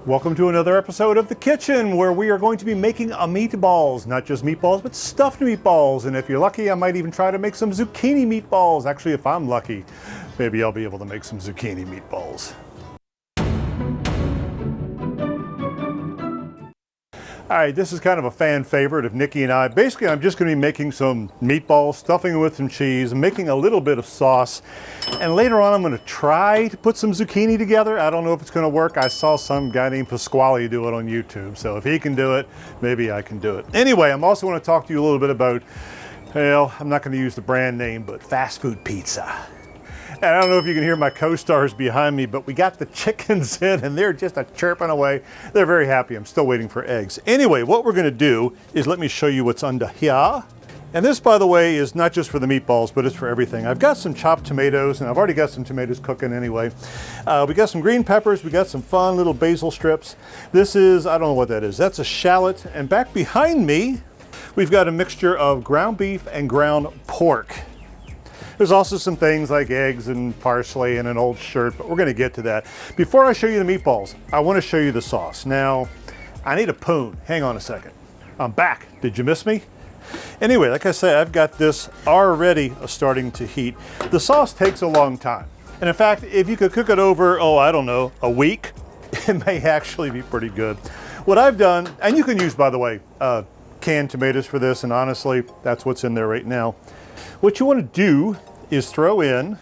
Welcome to another episode of The Kitchen, where we are going to be making a meatballs. Not just meatballs, but stuffed meatballs. And if you're lucky, I might even try to make some zucchini meatballs. Actually, if I'm lucky, maybe I'll be able to make some zucchini meatballs. All right, this is kind of a fan favorite of Nikki and I. Basically, I'm just going to be making some meatballs, stuffing them with some cheese, making a little bit of sauce. And later on, I'm going to try to put some zucchini together. I don't know if it's going to work. I saw some guy named Pasquale do it on YouTube. So if he can do it, maybe I can do it. Anyway, I'm also going to talk to you a little bit about, well, I'm not going to use the brand name, but fast food pizza. And I don't know if you can hear my co-stars behind me, but we got the chickens in and they're just chirping away. They're very happy. I'm still waiting for eggs. Anyway, what we're gonna do is let me show you what's under here. And this, by the way, is not just for the meatballs, but it's for everything. I've got some chopped tomatoes, and I've already got some tomatoes cooking anyway. We got some green peppers. We got some fun little basil strips. This is, I don't know what that is. That's a shallot. And back behind me, we've got a mixture of ground beef and ground pork. There's also some things like eggs and parsley and an old shirt, but we're gonna get to that. Before I show you the meatballs, I wanna show you the sauce. Now, I need a poon. Hang on a second. I'm back. Did you miss me? Anyway, like I said, I've got this already starting to heat. The sauce takes a long time. And in fact, if you could cook it over, I don't know, a week, it may actually be pretty good. What I've done, and you can use, by the way, canned tomatoes for this, and honestly, that's what's in there right now. What you want to do is throw in,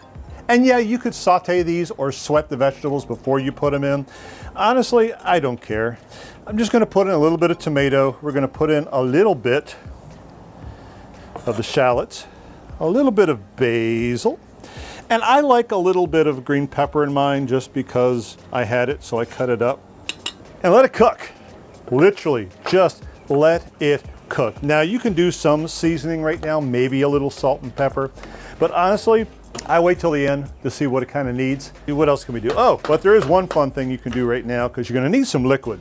and yeah, you could saute these or sweat the vegetables before you put them in. Honestly, I don't care. I'm just going to put in a little bit of tomato. We're going to put in a little bit of the shallots, a little bit of basil, and I like a little bit of green pepper in mine just because I had it, so I cut it up. And let it cook. Literally, just let it cook. Now you can do some seasoning right now, maybe a little salt and pepper, but honestly, I wait till the end to see what it kind of needs. What else can we do? Oh, but there is one fun thing you can do right now because you're going to need some liquid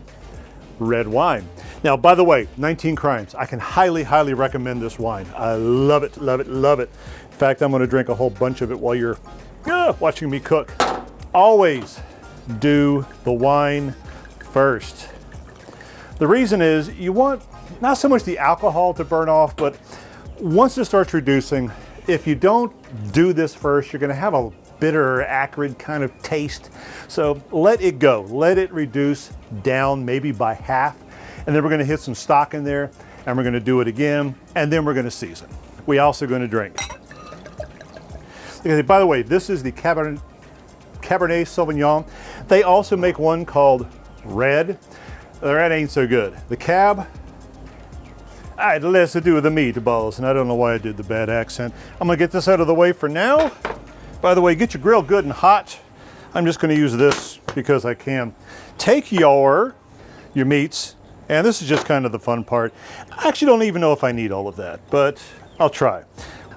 red wine. Now, by the way, 19 Crimes. I can highly, highly recommend this wine. I love it, love it, love it. In fact, I'm going to drink a whole bunch of it while you're watching me cook. Always do the wine first. The reason is you want not so much the alcohol to burn off, but once it starts reducing, if you don't do this first, you're going to have a bitter, acrid kind of taste. So let it go. Let it reduce down maybe by half. And then we're going to hit some stock in there, and we're going to do it again, and then we're going to season. We're also going to drink. By the way, this is the Cabernet Sauvignon. They also make one called Red. The Red ain't so good. The Cab, I had less to do with the meatballs, and I don't know why I did the bad accent. I'm gonna get this out of the way for now. By the way, get your grill good and hot. I'm just gonna use this because I can. Take your meats, and this is just kind of the fun part. I actually don't even know if I need all of that, but I'll try.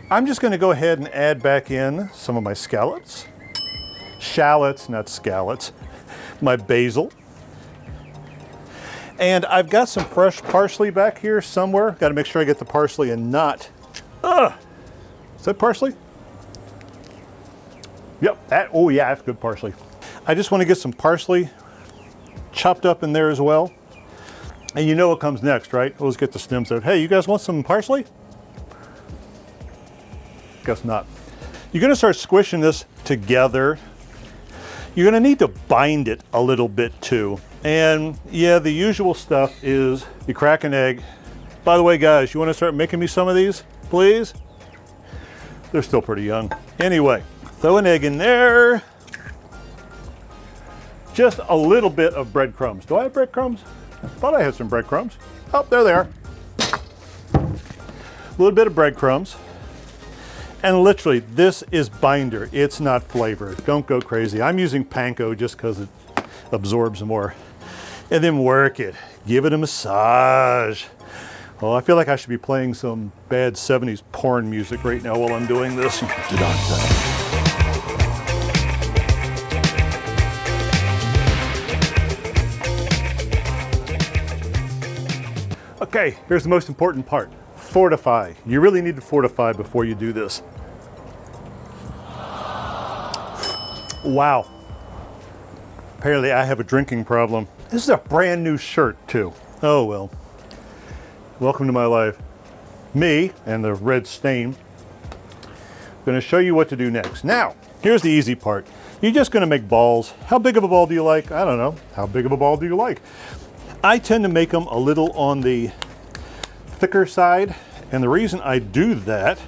I'm just gonna go ahead and add back in some of my scallops. Shallots, not scallots. My basil. And I've got some fresh parsley back here somewhere. Got to make sure I get the parsley and not. Is that parsley? Yep, oh yeah, that's good parsley. I just want to get some parsley chopped up in there as well. And you know what comes next, right? Let's get the stems out. Hey, you guys want some parsley? Guess not. You're going to start squishing this together. You're going to need to bind it a little bit too. And yeah, the usual stuff is you crack an egg. By the way, guys, you want to start making me some of these, please? They're still pretty young. Anyway, throw an egg in there. Just a little bit of breadcrumbs. Do I have breadcrumbs? I thought I had some breadcrumbs. Oh, there they are. A little bit of breadcrumbs. And literally, this is binder. It's not flavor. Don't go crazy. I'm using panko just because it absorbs more. And then work it. Give it a massage. Oh, I feel like I should be playing some bad 70s porn music right now while I'm doing this. Okay, here's the most important part. Fortify. You really need to fortify before you do this. Wow. Apparently I have a drinking problem. This is a brand new shirt too. Oh well. Welcome to my life. Me and the red stain. I'm gonna show you what to do next. Now, here's the easy part. You're just gonna make balls. How big of a ball do you like? I don't know. How big of a ball do you like? I tend to make them a little on the thicker side. And the reason I do that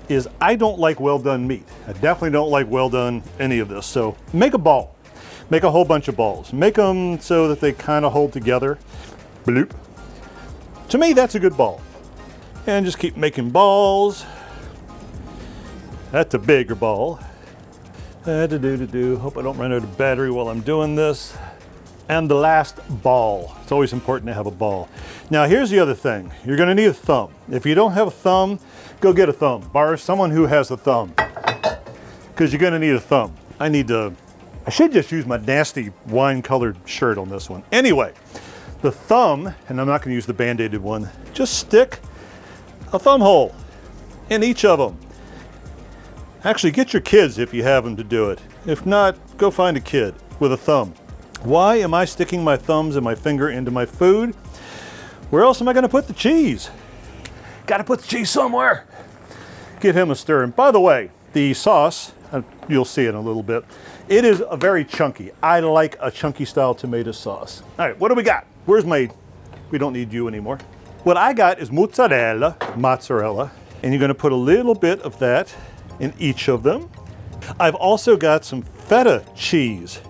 is I don't like well done meat. I definitely don't like well done any of this. So make a ball. Make a whole bunch of balls. Make them so that they kind of hold together. Bloop. To me, that's a good ball. And just keep making balls. That's a bigger ball. Hope I don't run out of battery while I'm doing this. And the last ball. It's always important to have a ball. Now here's the other thing. You're gonna need a thumb. If you don't have a thumb, go get a thumb. Borrow someone who has a thumb. Because you're gonna need a thumb. I should just use my nasty wine-colored shirt on this one. Anyway, the thumb, and I'm not gonna use the band-aided one, just stick a thumb hole in each of them. Actually, get your kids if you have them to do it. If not, go find a kid with a thumb. Why am I sticking my thumbs and my finger into my food? Where else am I gonna put the cheese? Gotta put the cheese somewhere. Give him a stir. And by the way, the sauce, you'll see it in a little bit, it is a very chunky. I like a chunky style tomato sauce. All right, what do we got? We don't need you anymore. What I got is mozzarella, and you're gonna put a little bit of that in each of them. I've also got some feta cheese.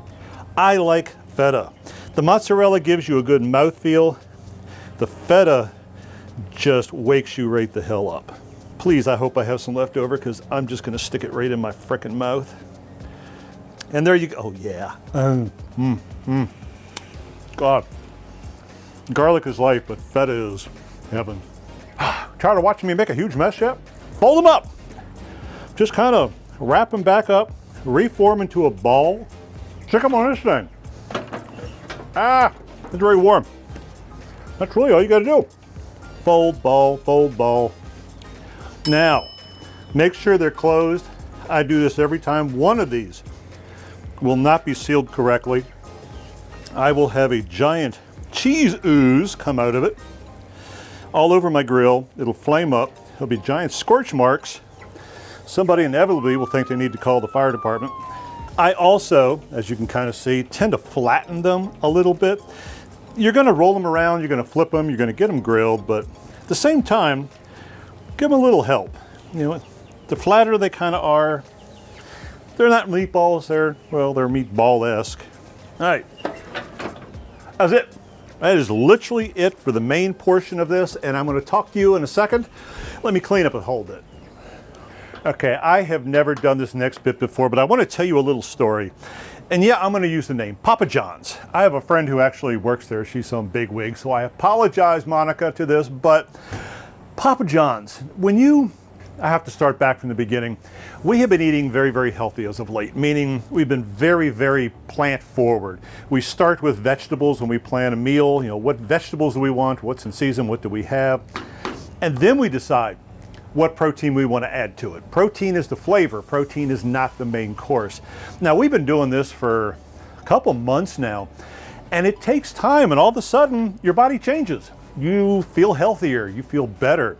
I like feta. The mozzarella gives you a good mouthfeel. The feta just wakes you right the hell up. Please, I hope I have some left over because I'm just gonna stick it right in my frickin' mouth. And there you go. Oh yeah. God. Garlic is life, but feta is heaven. Tired of watching me make a huge mess yet? Fold them up. Just kind of wrap them back up, reform into a ball. Check them on this thing. It's very warm. That's really all you gotta do. Fold ball, fold ball. Now, make sure they're closed. I do this every time. One of these will not be sealed correctly. I will have a giant cheese ooze come out of it. All over my grill. It'll flame up. There'll be giant scorch marks. Somebody inevitably will think they need to call the fire department. I also, as you can kind of see, tend to flatten them a little bit. You're gonna roll them around, you're gonna flip them, you're gonna get them grilled, but at the same time, give them a little help. You know, the flatter they kind of are, they're not meatballs, they're meatball-esque. All right, that's it. That is literally it for the main portion of this, and I'm gonna talk to you in a second. Let me clean up and hold it. Okay, I have never done this next bit before, but I want to tell you a little story. And yeah, I'm going to use the name Papa John's. I have a friend who actually works there. She's some big wig, so I apologize, Monica, to this, but Papa John's, I have to start back from the beginning. We have been eating very, very healthy as of late, meaning we've been very, very plant forward. We start with vegetables when we plan a meal. You know, what vegetables do we want? What's in season? What do we have? And then we decide what protein we want to add to it. Protein is the flavor. Protein is not the main course. Now, we've been doing this for a couple months now, and it takes time, and all of a sudden, your body changes. You feel healthier, you feel better.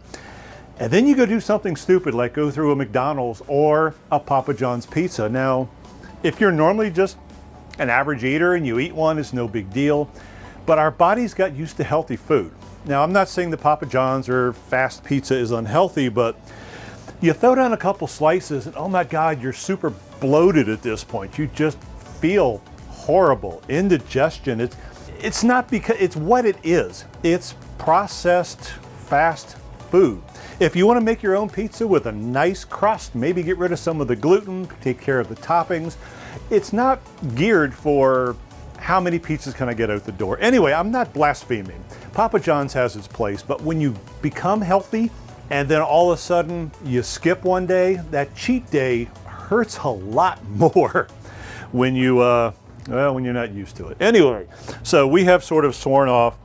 And then you go do something stupid, like go through a McDonald's or a Papa John's pizza. Now, if you're normally just an average eater and you eat one, it's no big deal, but our bodies got used to healthy food. Now, I'm not saying the Papa John's or fast pizza is unhealthy, but you throw down a couple slices and oh my God, you're super bloated at this point. You just feel horrible, indigestion. It's not because, it's what it is. It's processed fast food. If you want to make your own pizza with a nice crust, maybe get rid of some of the gluten, take care of the toppings. It's not geared for how many pizzas can I get out the door. Anyway, I'm not blaspheming. Papa John's has its place, but when you become healthy and then all of a sudden you skip one day, that cheat day hurts a lot more when when you're not used to it. Anyway, so we have sort of sworn off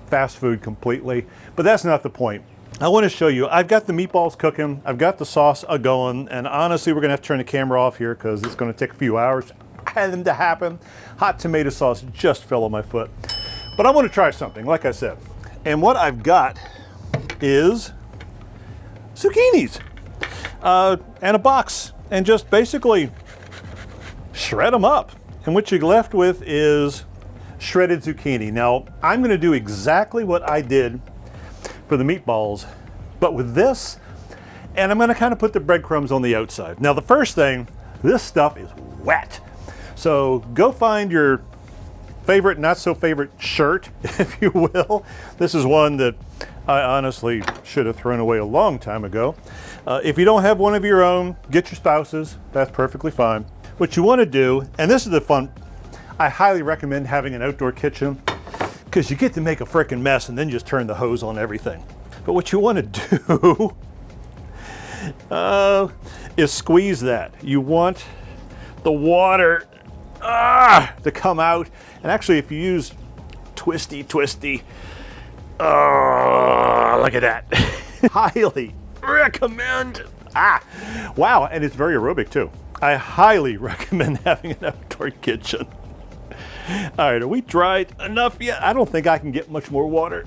fast food completely, but that's not the point. I want to show you, I've got the meatballs cooking, I've got the sauce going, and honestly, we're gonna have to turn the camera off here because it's gonna take a few hours. and to happen, hot tomato sauce just fell on my foot. But I want to try something, like I said. And what I've got is zucchinis and a box, and just basically shred them up. And what you're left with is shredded zucchini. Now, I'm going to do exactly what I did for the meatballs, but with this, and I'm going to kind of put the breadcrumbs on the outside. Now, the first thing, this stuff is wet. So go find your favorite, not so favorite shirt, if you will. This is one that I honestly should have thrown away a long time ago. If you don't have one of your own, get your spouse's. That's perfectly fine. What you want to do, and this is the fun, I highly recommend having an outdoor kitchen because you get to make a frickin' mess and then just turn the hose on everything. But what you want to do is squeeze that. You want the water to come out. And actually, if you use twisty, look at that. Highly recommend. Wow, and it's very aerobic too. I highly recommend having an outdoor kitchen. All right, are we dried enough yet? I don't think I can get much more water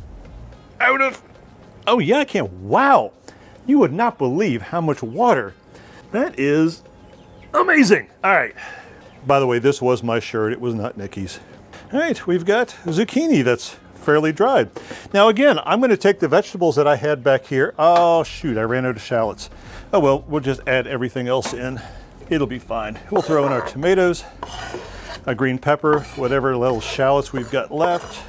out of. Oh yeah, I can. Wow, you would not believe how much water. That is amazing. All right. By the way, this was my shirt. It was not Nikki's. All right, we've got zucchini that's fairly dried. Now again, I'm going to take the vegetables that I had back here. Oh shoot, I ran out of shallots. Oh well, we'll just add everything else in. It'll be fine. We'll throw in our tomatoes, a green pepper, whatever little shallots we've got left.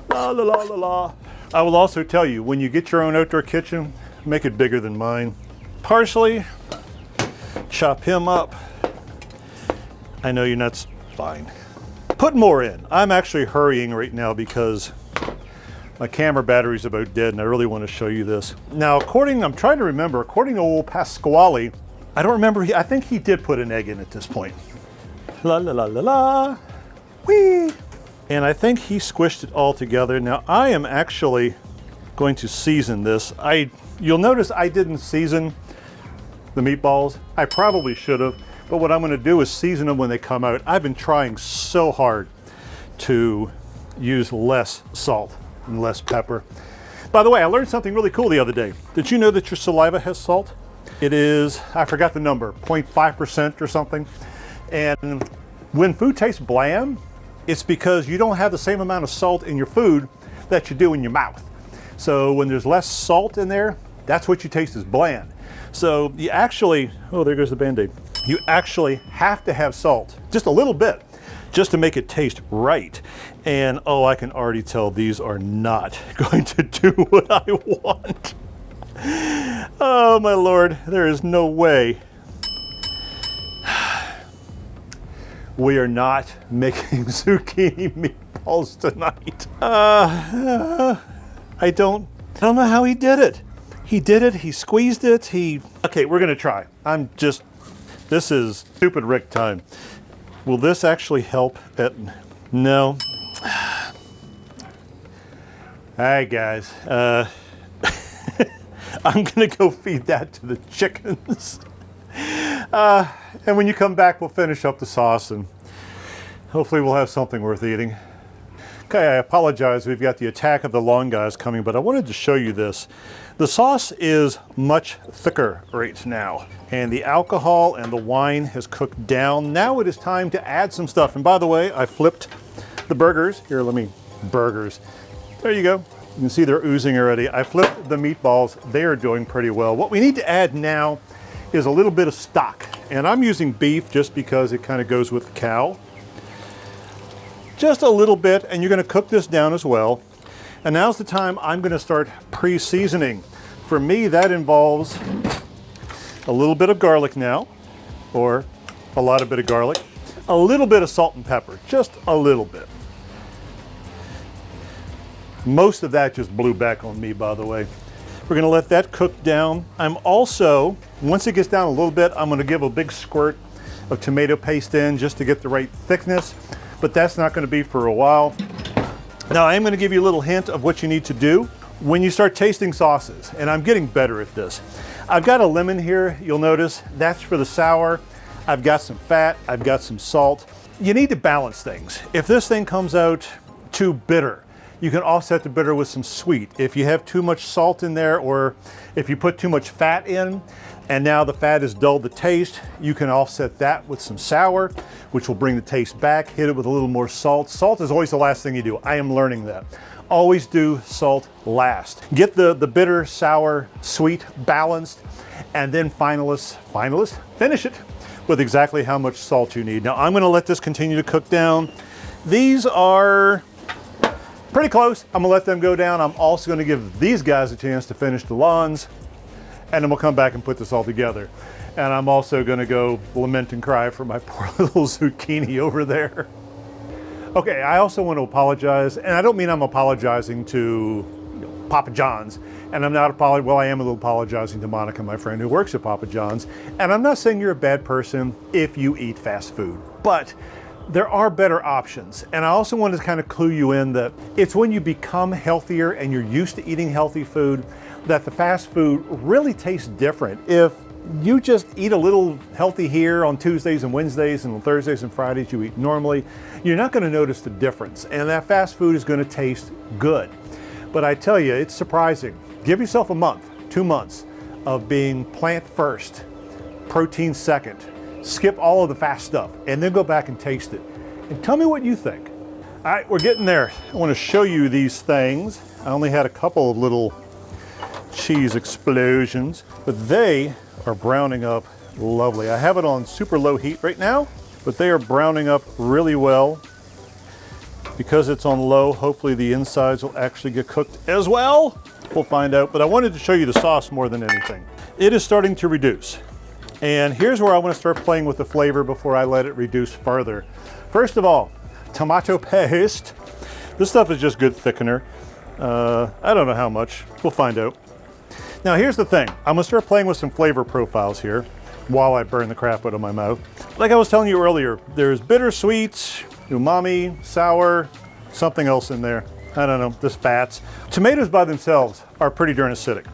La la la la la. I will also tell you, when you get your own outdoor kitchen, make it bigger than mine. Parsley, chop him up. I know you're not fine. Put more in. I'm actually hurrying right now because my camera battery's about dead and I really want to show you this. Now, I'm trying to remember, according to old Pasquale, I don't remember, I think he did put an egg in at this point. La la la la la, whee! And I think he squished it all together. Now, I am actually going to season this. You'll notice I didn't season the meatballs. I probably should have. But what I'm going to do is season them when they come out. I've been trying so hard to use less salt and less pepper. By the way, I learned something really cool the other day. Did you know that your saliva has salt? It is, I forgot the number, 0.5% or something. And when food tastes bland, it's because you don't have the same amount of salt in your food that you do in your mouth. So when there's less salt in there, that's what you taste as bland. So you actually, oh, there goes the Band-Aid. You actually have to have salt, just a little bit, just to make it taste right. And oh, I can already tell these are not going to do what I want. Oh my Lord, there is no way. We are not making zucchini meatballs tonight. I don't know how he did it. He did it, he squeezed it, Okay, we're gonna try. This is stupid Rick time. Will this actually help no. Alright guys, I'm gonna go feed that to the chickens. And when you come back, we'll finish up the sauce and hopefully we'll have something worth eating. Okay, I apologize. We've got the attack of the long guys coming, but I wanted to show you this. The sauce is much thicker right now, and the alcohol and the wine has cooked down. Now it is time to add some stuff. And by the way, I flipped the burgers. Here, burgers. There you go. You can see they're oozing already. I flipped the meatballs. They are doing pretty well. What we need to add now is a little bit of stock. And I'm using beef just because it kind of goes with the cow. Just a little bit, and you're gonna cook this down as well. And now's the time I'm gonna start pre-seasoning. For me, that involves a little bit of garlic now, or a lot of bit of garlic, a little bit of salt and pepper, just a little bit. Most of that just blew back on me, by the way. We're gonna let that cook down. I'm also, once it gets down a little bit, I'm gonna give a big squirt of tomato paste in just to get the right thickness, but that's not gonna be for a while. Now I am gonna give you a little hint of what you need to do when you start tasting sauces, and I'm getting better at this. I've got a lemon here, you'll notice, that's for the sour. I've got some fat, I've got some salt. You need to balance things. If this thing comes out too bitter, you can offset the bitter with some sweet. If you have too much salt in there, or if you put too much fat in, and now the fat has dulled the taste, you can offset that with some sour, which will bring the taste back. Hit it with a little more salt. Salt is always the last thing you do. I am learning that. Always do salt last. Get the bitter, sour, sweet balanced, and then finalists, finish it with exactly how much salt you need. Now I'm gonna let this continue to cook down. These are pretty close. I'm gonna let them go down. I'm also gonna give these guys a chance to finish the lawns, and then we'll come back and put this all together. And I'm also gonna go lament and cry for my poor little zucchini over there. Okay, I also want to apologize, and I don't mean I'm apologizing to Papa John's, and I'm not apologizing, well, I am a little apologizing to Monica, my friend who works at Papa John's, and I'm not saying you're a bad person if you eat fast food, but there are better options. And I also want to kind of clue you in that it's when you become healthier and you're used to eating healthy food that the fast food really tastes different. If you just eat a little healthy here on Tuesdays and Wednesdays, and on Thursdays and Fridays you eat normally, you're not going to notice the difference, and that fast food is going to taste good. But I tell you, it's surprising. Give yourself a month, 2 months of being plant first, protein second, skip all of the fast stuff, and then go back and taste it. And tell me what you think. All right, we're getting there. I want to show you these things. I only had a couple of little cheese explosions, but they are browning up lovely. I have it on super low heat right now, but they are browning up really well. Because it's on low, hopefully the insides will actually get cooked as well. We'll find out, but I wanted to show you the sauce more than anything. It is starting to reduce. And here's where I want to start playing with the flavor before I let it reduce further. First of all, tomato paste. This stuff is just good thickener. I don't know how much, we'll find out. Now here's the thing, I'm gonna start playing with some flavor profiles here while I burn the crap out of my mouth. Like I was telling you earlier, there's bittersweet, umami, sour, something else in there. I don't know, there's fats. Tomatoes by themselves are pretty darn acidic.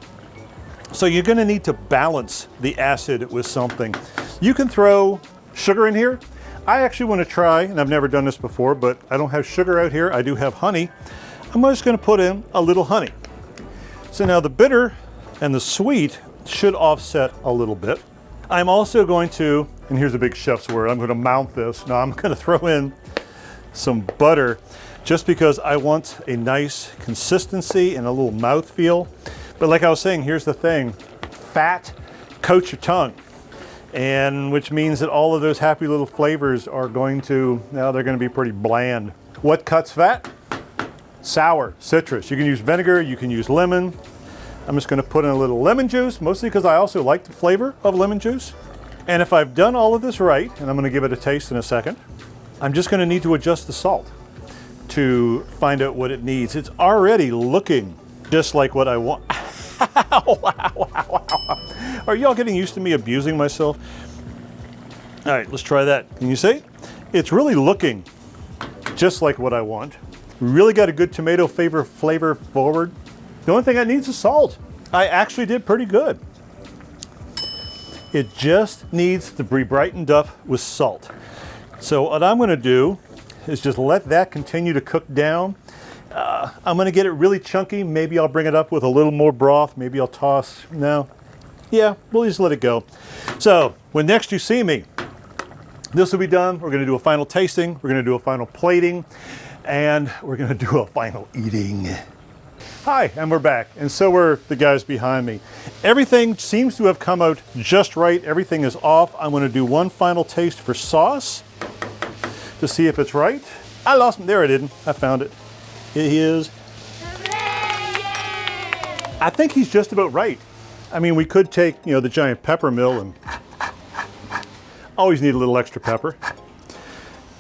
So you're gonna need to balance the acid with something. You can throw sugar in here. I actually wanna try, and I've never done this before, but I don't have sugar out here, I do have honey. I'm just gonna put in a little honey. So now the bitter and the sweet should offset a little bit. I'm also going to, and here's a big chef's word, I'm going to mount this. Now I'm going to throw in some butter just because I want a nice consistency and a little mouthfeel. But like I was saying, here's the thing, fat coats your tongue, and which means that all of those happy little flavors are going to, now they're going to be pretty bland. What cuts fat? Sour, citrus. You can use vinegar, you can use lemon. I'm just going to put in a little lemon juice, mostly because I also like the flavor of lemon juice. And if I've done all of this right, and I'm going to give it a taste in a second, I'm just going to need to adjust the salt to find out what it needs. It's already looking just like what I want. Are y'all getting used to me abusing myself? All right, let's try that. Can you see? It's really looking just like what I want. Really got a good tomato flavor forward. The only thing I need is salt. I actually did pretty good. It just needs to be brightened up with salt. So what I'm gonna do is just let that continue to cook down. I'm gonna get it really chunky. Maybe I'll bring it up with a little more broth. Maybe I'll toss, no. Yeah, we'll just let it go. So when next you see me, this will be done. We're gonna do a final tasting. We're gonna do a final plating, and we're gonna do a final eating. Hi, and we're back, and so are the guys behind me. Everything seems to have come out just right. Everything is off. I'm going to do one final taste for sauce to see if it's right. I lost, there it is. I found it. It is. I think he's just about right. I mean, we could take, you know, the giant pepper mill and always need a little extra pepper.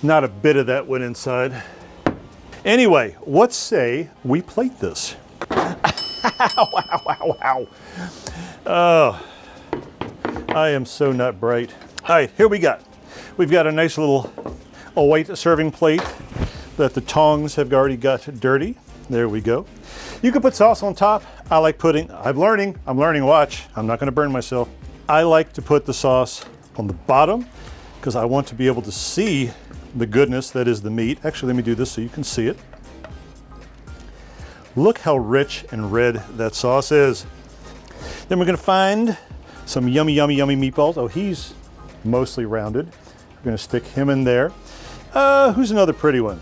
Not a bit of that went inside. Anyway, let's say we plate this. Ow, ow, ow, ow. Oh, I am so not bright. All right, here we got. We've got a nice little white serving plate that the tongs have already got dirty. There we go. You can put sauce on top. I like putting, I'm learning, watch. I'm not gonna burn myself. I like to put the sauce on the bottom because I want to be able to see the goodness that is the meat. Actually, let me do this so you can see it. Look how rich and red that sauce is. Then we're gonna find some yummy, yummy, yummy meatballs. Oh, he's mostly rounded. We're gonna stick him in there. Who's another pretty one?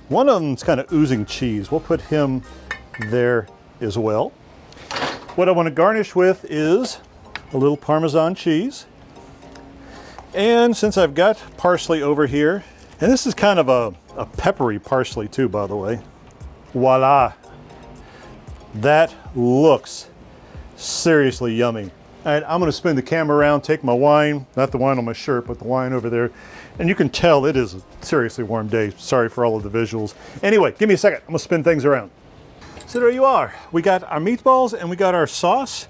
One of them's kind of oozing cheese. We'll put him there as well. What I want to garnish with is a little Parmesan cheese. And since I've got parsley over here, and this is kind of a peppery parsley too, by the way. Voila. That looks seriously yummy. All right, I'm gonna spin the camera around, take my wine, not the wine on my shirt, but the wine over there. And you can tell it is a seriously warm day. Sorry for all of the visuals. Anyway, give me a second, I'm gonna spin things around. So there you are. We got our meatballs and we got our sauce,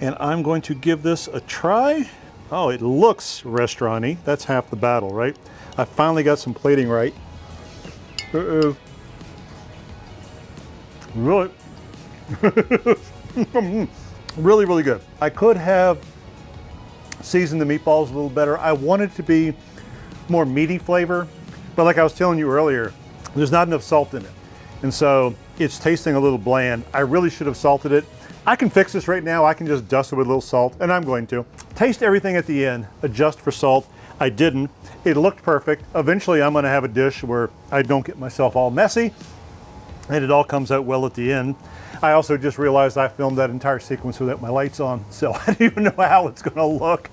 and I'm going to give this a try. Oh, it looks restaurant-y. That's half the battle, right? I finally got some plating right. Uh-oh. Really? Really, really good. I could have seasoned the meatballs a little better. I wanted it to be more meaty flavor, but like I was telling you earlier, there's not enough salt in it. And so it's tasting a little bland. I really should have salted it. I can fix this right now. I can just dust it with a little salt, and I'm going to. Taste everything at the end, adjust for salt. I didn't. It looked perfect. Eventually I'm gonna have a dish where I don't get myself all messy, and it all comes out well at the end. I also just realized I filmed that entire sequence without my lights on, so I don't even know how it's gonna look.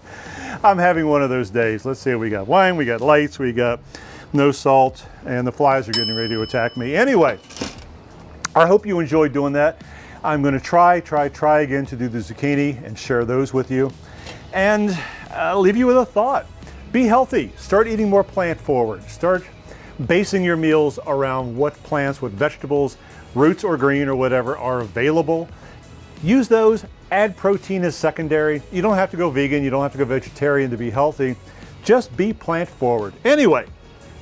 I'm having one of those days. Let's see, we got wine, we got lights, we got no salt, and the flies are getting ready to attack me. Anyway, I hope you enjoyed doing that. I'm gonna try again to do the zucchini and share those with you. And I'll leave you with a thought. Be healthy, start eating more plant forward. Start basing your meals around what plants, what vegetables, roots or green or whatever are available. Use those, add protein as secondary. You don't have to go vegan, you don't have to go vegetarian to be healthy. Just be plant forward. Anyway,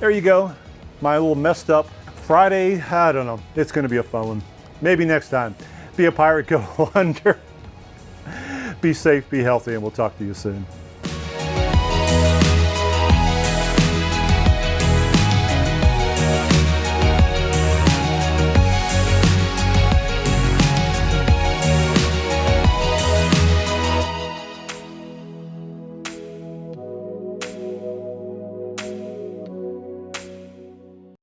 there you go. My little messed up Friday, I don't know. It's gonna be a fun one. Maybe next time. Be a pirate, go under. Be safe, be healthy, and we'll talk to you soon.